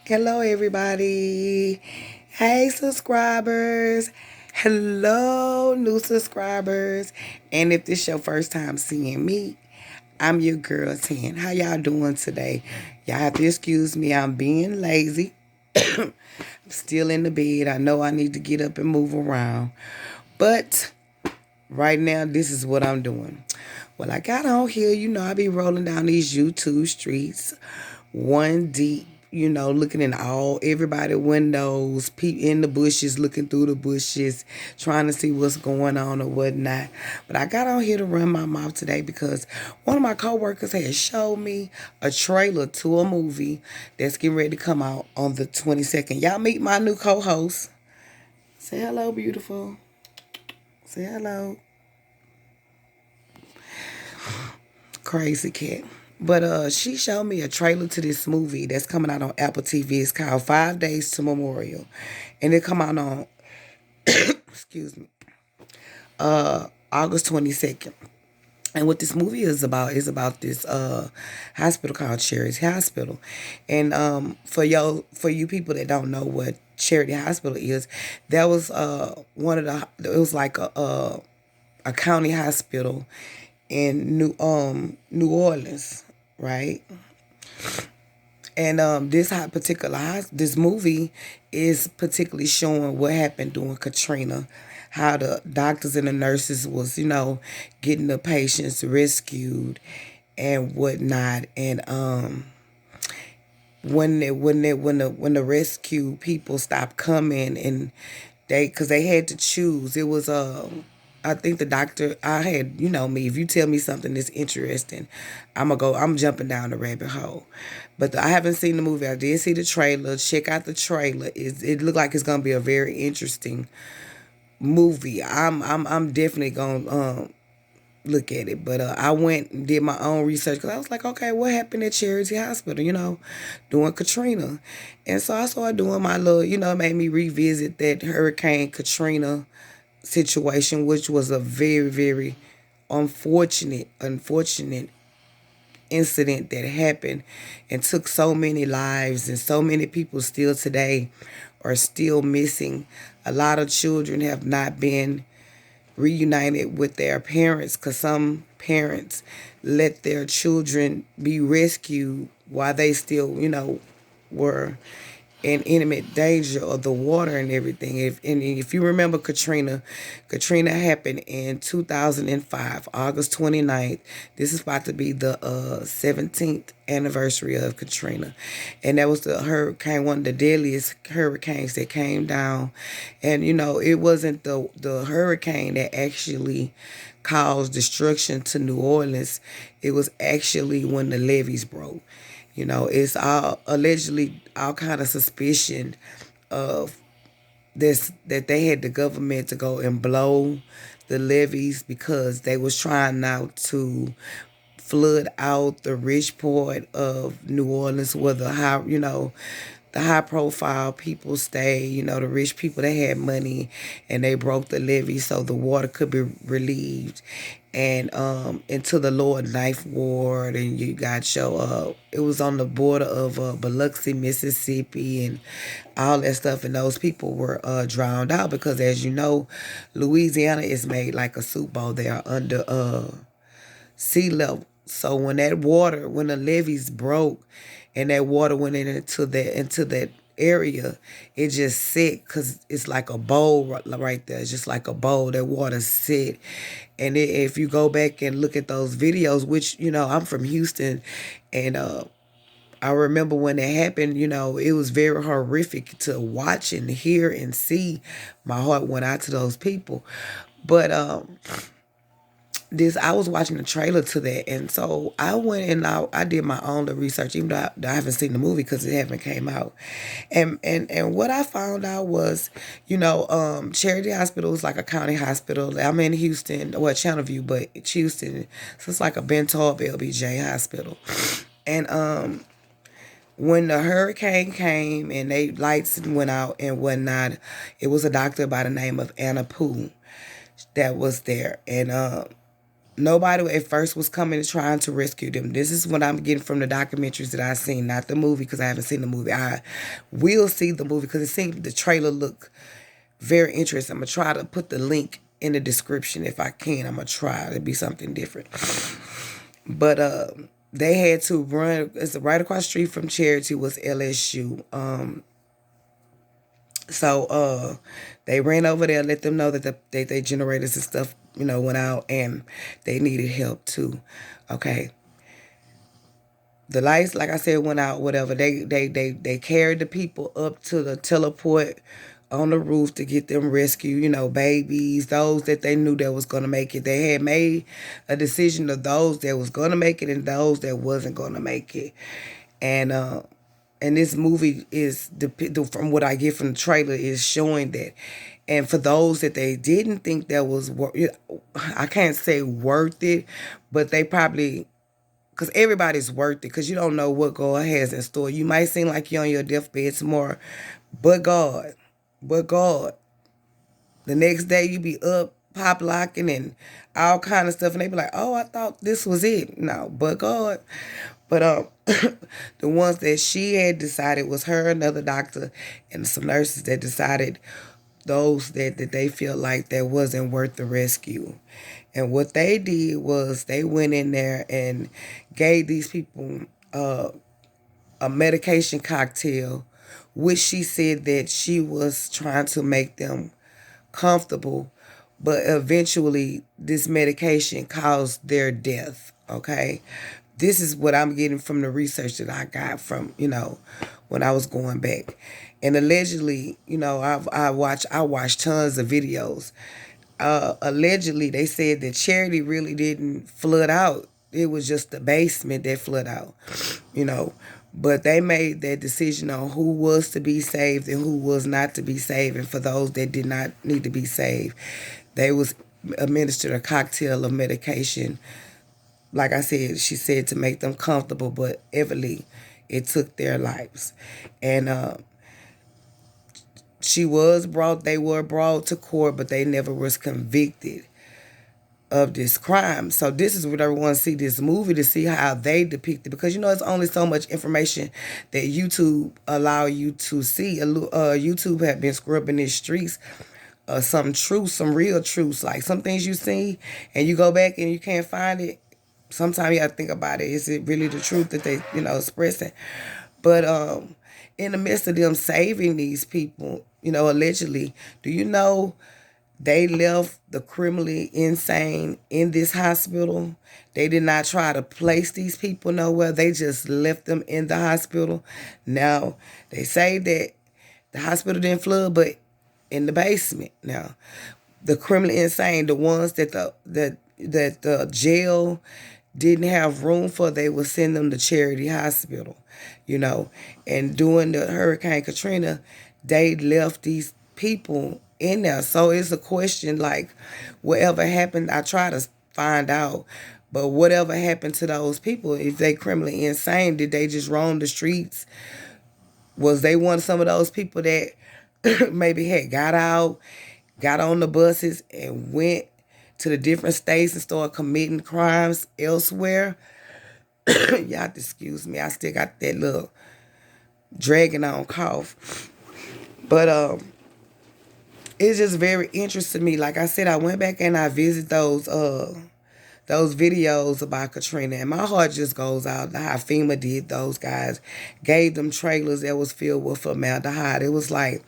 Hello, everybody. Hey, subscribers. Hello, new subscribers. And if this your first time seeing me, I'm your girl 10. How y'all doing today? Y'all have to excuse me. I'm being lazy. I'm still in the bed. I know I need to get up and move around. But right now, this is what I'm doing. Well, I got on here. I be rolling down these YouTube streets, one deep. Looking in everybody windows, peep in the bushes, looking through the bushes, trying to see what's going on or whatnot. But I got on here to run my mouth today because one of my coworkers had showed me a trailer to a movie that's getting ready to come out on the 22nd. Y'all meet my new co-host. Say hello, beautiful. Say hello. Crazy cat. But she showed me a trailer to this movie that's coming out on Apple TV. It's called 5 Days to Memorial. And it come out on excuse me, August 22nd. And what this movie is about this hospital called Charity Hospital. And for you people that don't know what Charity Hospital is, that was one of it was like a county hospital in New Orleans, right? And this movie is particularly showing what happened during Katrina, how the doctors and the nurses was getting the patients rescued and whatnot, and when the rescue people stopped coming, and because they had to choose. It was I think the doctor, I had, me, if you tell me something that's interesting, I'm jumping down the rabbit hole. But I haven't seen the movie. I did see the trailer. Check out the trailer. It looked like it's gonna be a very interesting movie. I'm definitely gonna look at it. But I went and did my own research because I was like, okay, what happened at Charity Hospital? Doing Katrina, and so I started doing my little. It made me revisit that Hurricane Katrina situation, which was a very, very unfortunate incident that happened and took so many lives, and so many people still today are still missing. A lot of children have not been reunited with their parents because some parents let their children be rescued while they still, were in intimate danger of the water and everything. If you remember Katrina happened in 2005, August 29th. This is about to be the 17th anniversary of Katrina. And that was the hurricane, one of the deadliest hurricanes that came down. And, it wasn't the hurricane that actually caused destruction to New Orleans. It was actually when the levees broke. It's all allegedly all kind of suspicion of this, that they had the government to go and blow the levees because they was trying now to flood out the rich part of New Orleans where the high profile people stay, the rich people that had money, and they broke the levee so the water could be relieved and into the lower Ninth Ward. And you got it was on the border of Biloxi, Mississippi, and all that stuff. And those people were drowned out because, as you know, Louisiana is made like a soup bowl. They are under sea level. So when the levees broke and that water went into that area, it just sit because it's like a bowl right there. It's just like a bowl. That water sit, and if you go back and look at those videos, which I'm from Houston, and I remember when it happened. It was very horrific to watch and hear and see. My heart went out to those people, but this I was watching the trailer to that, and so I went and I did my own little research, even though I haven't seen the movie because it haven't came out. And what I found out was, Charity Hospital is like a county hospital. I'm in Houston, well, Channelview, but it's Houston, so it's like a Bentalb LBJ hospital. And when the hurricane came and they lights went out and whatnot, it was a doctor by the name of Anna Pooh that was there, and Nobody at first was coming and trying to rescue them. This is what I'm getting from the documentaries that I've seen, not the movie, because I haven't seen the movie. I will see the movie because it seemed the trailer look very interesting. I'm gonna try to put the link in the description if I can. I'm gonna try to be something different. But they had to run. It's right across the street from Charity was LSU. So they ran over there, let them know that they generators and stuff, went out and they needed help too. Okay. The lights, like I said, went out, whatever. They carried the people up to the teleport on the roof to get them rescued, babies, those that they knew that was gonna make it. They had made a decision of those that was gonna make it and those that wasn't gonna make it. And this movie is, from what I get from the trailer, is showing that. And for those that they didn't think that was, I can't say worth it, but they probably, because everybody's worth it, because you don't know what God has in store. You might seem like you're on your deathbed tomorrow, but God, the next day you be up, pop locking and all kind of stuff, and they be like, "Oh, I thought this was it." No, but God. But the ones that she had decided was her, another doctor, and some nurses that decided those that they feel like that wasn't worth the rescue. And what they did was they went in there and gave these people a medication cocktail, which she said that she was trying to make them comfortable, but eventually this medication caused their death. Okay. This is what I'm getting from the research that I got from, when I was going back. And allegedly, I watched tons of videos. Allegedly, they said that Charity really didn't flood out. It was just the basement that flooded out, you know. But they made that decision on who was to be saved and who was not to be saved. And for those that did not need to be saved, they was administered a cocktail of medication. Like I said, she said to make them comfortable, but evidently it took their lives. And they were brought to court, but they never was convicted of this crime. So this is what everyone see this movie to see how they depict it, because it's only so much information that YouTube allow you to see. YouTube have been scrubbing these streets. Some truth, some real truths, like some things you see and you go back and you can't find it. Sometimes you have to think about it. Is it really the truth that they, expressing? But in the midst of them saving these people, allegedly, do you know they left the criminally insane in this hospital? They did not try to place these people nowhere. They just left them in the hospital. Now, they say that the hospital didn't flood, but in the basement. Now, the criminally insane, the ones that the jail didn't have room for, they would send them to Charity Hospital, And during the Hurricane Katrina, they left these people in there. So it's a question like, whatever happened, I try to find out, but whatever happened to those people, if they criminally insane, did they just roam the streets? Was they some of those people that maybe had got out, got on the buses and went to the different states and started committing crimes elsewhere? Y'all have to excuse me. I still got that little dragging on cough. But it's just very interesting to me. Like I said, I went back and I visited those videos about Katrina, and my heart just goes out to how FEMA did those guys, gave them trailers that was filled with formaldehyde. It was like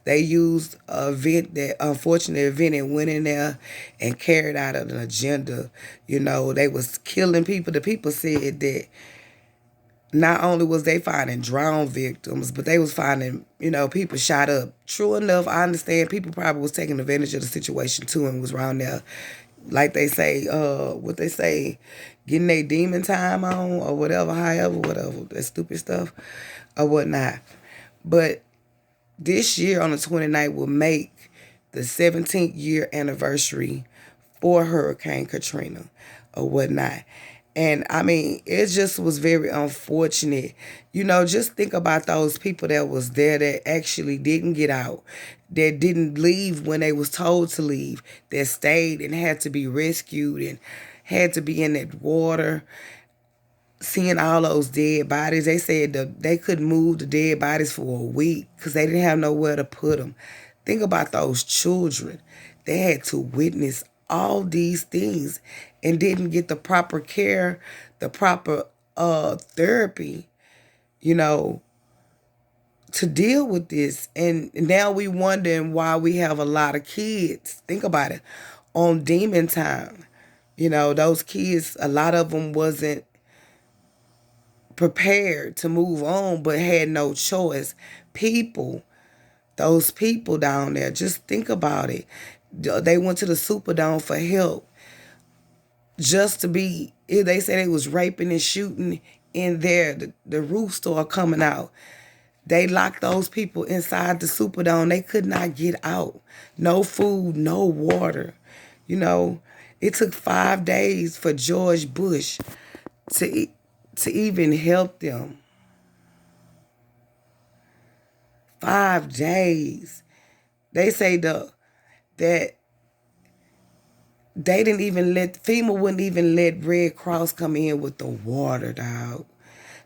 they used unfortunate event and went in there and carried out an agenda. They was killing people. The people said that not only was they finding drowned victims, but they was finding, people shot up. True enough, I understand people probably was taking advantage of the situation too and was around there, like they say, what they say, getting their demon time on or whatever, that stupid stuff or whatnot. But this year on the 29th will make the 17th year anniversary for Hurricane Katrina or whatnot. And I mean, it just was very unfortunate. Just think about those people that was there that actually didn't get out, that didn't leave when they was told to leave, that stayed and had to be rescued. had to be in that water, seeing all those dead bodies. They said they couldn't move the dead bodies for a week because they didn't have nowhere to put them. Think about those children. They had to witness all these things and didn't get the proper care, the proper therapy, you know, to deal with this. And now we wondering why we have a lot of kids. Think about it. On demon time. You know, those kids, a lot of them wasn't prepared to move on but had no choice. People, those people down there, just think about it. They went to the Superdome for help just to be, they said they was raping and shooting in there. The roof store coming out. They locked those people inside the Superdome. They could not get out. No food, no water. You know, it took 5 days for George Bush to even help them. 5 days. They say that they didn't even FEMA wouldn't even let Red Cross come in with the water, dog.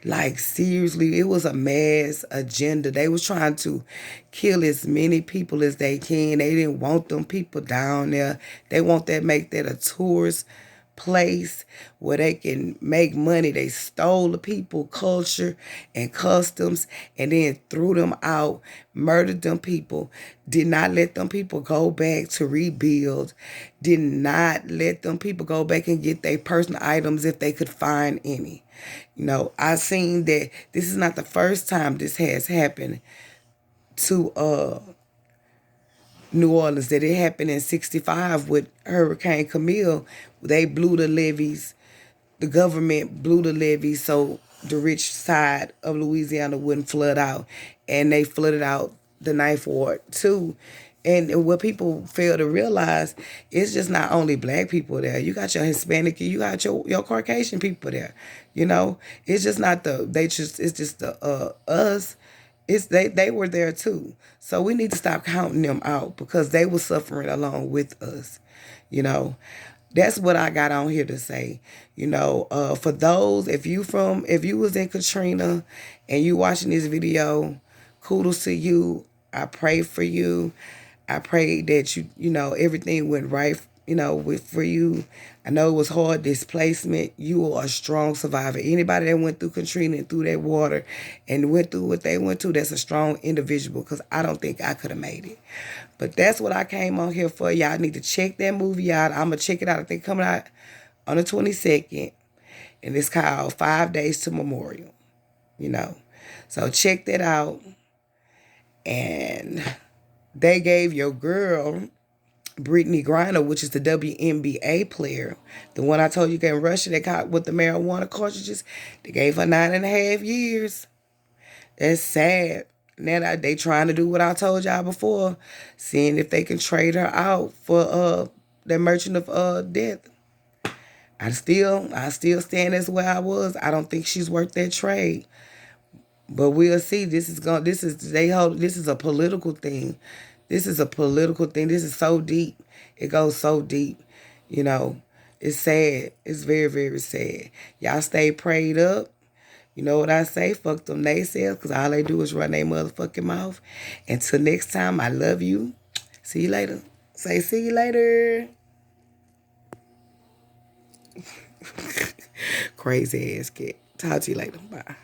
Like, seriously, it was a mass agenda. They was trying to kill as many people as they can. They didn't want them people down there. They want that, make that a tourist place where they can make money. They stole the people culture and customs and then threw them out, murdered them people, did not let them people go back to rebuild, did not let them people go back and get their personal items if they could find any. You know, I seen that this is not the first time this has happened to New Orleans, that it happened in 65 with Hurricane Camille. They blew the levees. The government blew the levees so the rich side of Louisiana wouldn't flood out. And they flooded out the Ninth Ward too. And what people fail to realize, it's just not only black people there. You got your Hispanic, you got your Caucasian people there. You know, it's just not it's just the us. It's they were there too. So we need to stop counting them out because they were suffering along with us. You know, that's what I got on here to say. You know, for those, if you was in Katrina and you watching this video, kudos to you. I pray for you. I pray that you know, everything went right, you know, for you. I know it was hard displacement. You are a strong survivor. Anybody that went through Katrina and through that water and went through what they went through, that's a strong individual because I don't think I could have made it. But that's what I came on here for. Y'all need to check that movie out. I'm going to check it out. I think coming out on the 22nd. And it's called 5 Days to Memorial, you know. So check that out. And they gave your girl, Brittany Griner, which is the WNBA player, the one I told you in Russia that caught with the marijuana cartridges, they gave her 9.5 years. That's sad. Now they trying to do what I told y'all before, seeing if they can trade her out for the merchant of death. I still stand as where I was. I don't think she's worth that trade. But we'll see. This is a political thing. This is a political thing. This is so deep. It goes so deep. You know, it's sad. It's very, very sad. Y'all stay prayed up. You know what I say? Fuck them naysayers, because all they do is run their motherfucking mouth. Until next time, I love you. See you later. Say see you later. Crazy ass kid. Talk to you later. Bye.